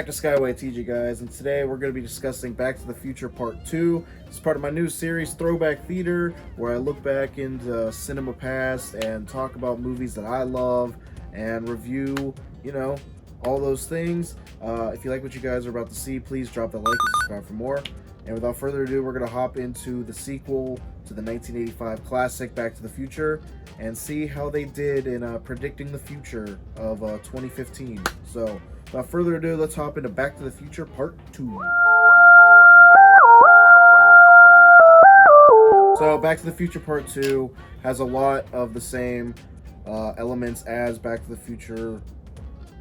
back to Skyway TG, guys, and today we're going to be discussing Back to the Future Part 2. It's part of my new series, Throwback Theater, where I look back into cinema past and talk about movies that I love and review, all those things. If you like what you guys are about to see, please drop that like and subscribe for more. And without further ado, we're going to hop into the sequel to the 1985 classic Back to the Future and see how they did in predicting the future of 2015. So, without further ado, let's hop into Back to the Future Part 2. So, Back to the Future Part 2 has a lot of the same elements as Back to the Future,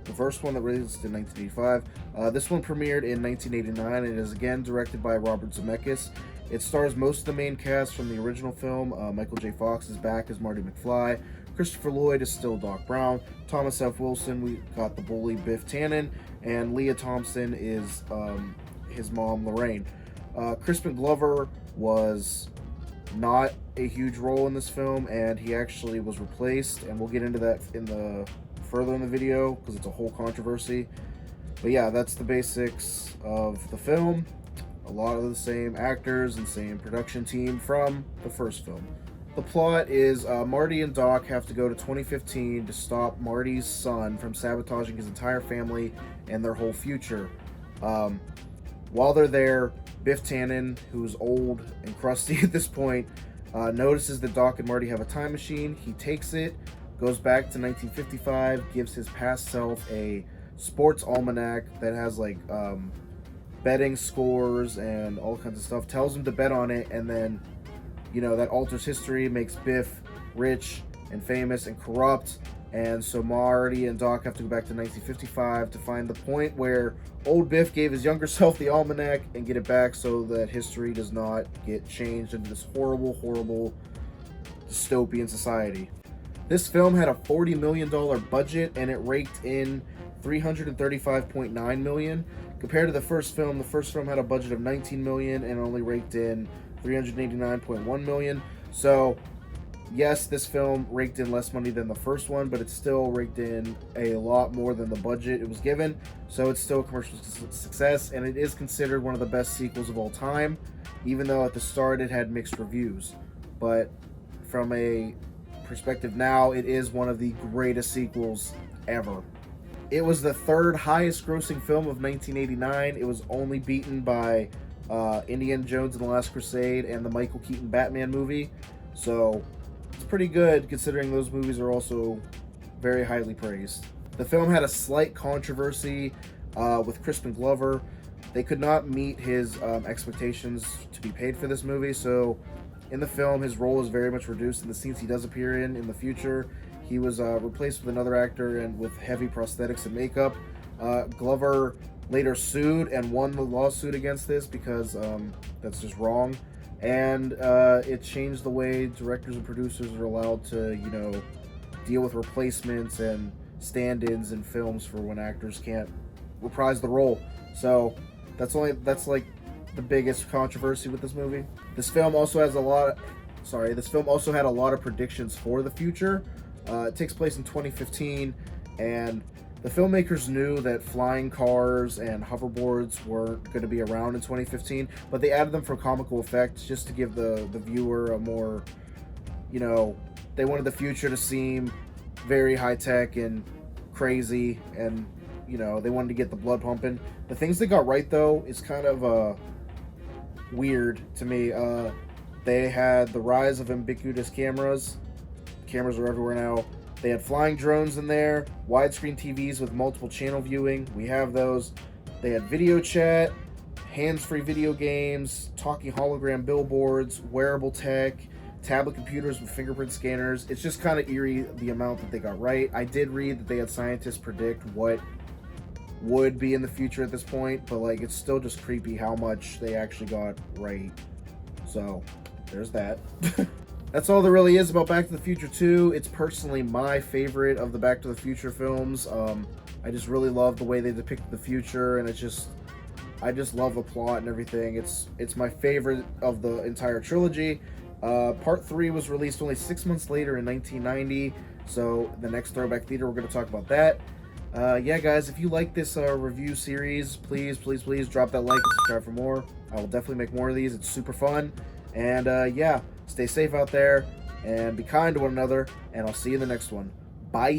the first one that released in 1985. This one premiered in 1989 and is again directed by Robert Zemeckis. It stars most of the main cast from the original film. Michael J. Fox is back as Marty McFly. Christopher Lloyd is still Doc Brown. Thomas F. Wilson, we got the bully Biff Tannen. And Leah Thompson is his mom, Lorraine. Crispin Glover was not a huge role in this film, and he actually was replaced, and we'll get into that further in the video because it's a whole controversy. But yeah, that's the basics of the film. A lot of the same actors and same production team from the first film. The plot is Marty and Doc have to go to 2015 to stop Marty's son from sabotaging his entire family and their whole future. While they're there, Biff Tannen, who's old and crusty at this point, notices that Doc and Marty have a time machine. He takes it, goes back to 1955, gives his past self a sports almanac that has betting scores and all kinds of stuff, tells him to bet on it, and then that alters history, makes Biff rich and famous and corrupt. And so Marty and Doc have to go back to 1955 to find the point where old Biff gave his younger self the almanac and get it back so that history does not get changed into this horrible, horrible dystopian society. This film had a $40 million budget and it raked in $335.9 million. Compared to the first film had a budget of $19 million and only raked in $389.1 million. So, yes, this film raked in less money than the first one, but it still raked in a lot more than the budget it was given. So it's still a commercial success, and it is considered one of the best sequels of all time, even though at the start it had mixed reviews. But from a perspective now, it is one of the greatest sequels ever. It was the third highest grossing film of 1989. It was only beaten by Indiana Jones and the Last Crusade and the Michael Keaton Batman movie. So it's pretty good considering those movies are also very highly praised. The film had a slight controversy with Crispin Glover. They could not meet his expectations to be paid for this movie, so in the film his role is very much reduced in the scenes he does appear in the future. He was replaced with another actor and with heavy prosthetics and makeup. Glover later sued and won the lawsuit against this because that's just wrong. And it changed the way directors and producers are allowed to, deal with replacements and stand-ins in films for when actors can't reprise the role. So that's like the biggest controversy with this movie. This film also had a lot of predictions for the future. It takes place in 2015, and the filmmakers knew that flying cars and hoverboards weren't going to be around in 2015, but they added them for comical effect just to give the viewer a more, they wanted the future to seem very high-tech and crazy, and, they wanted to get the blood pumping. The things they got right, though, is kind of weird to me. They had the rise of ubiquitous cameras. Cameras are everywhere now. They had flying drones in there, widescreen TVs with multiple channel viewing. We have those. They had video chat, hands-free video games, talking hologram billboards, wearable tech, tablet computers with fingerprint scanners. It's just kind of eerie the amount that they got right. I did read that they had scientists predict what would be in the future at this point, but it's still just creepy how much they actually got right. So, there's that. That's all there really is about Back to the Future 2. It's personally my favorite of the Back to the Future films. I just really love the way they depicted the future, and I just love the plot and everything. It's my favorite of the entire trilogy. Part 3 was released only 6 months later in 1990, so the next Throwback Theater, we're going to talk about that. Yeah, guys, if you like this review series, please, please, please drop that like and subscribe for more. I will definitely make more of these. It's super fun. And yeah, stay safe out there and be kind to one another. And I'll see you in the next one. Bye.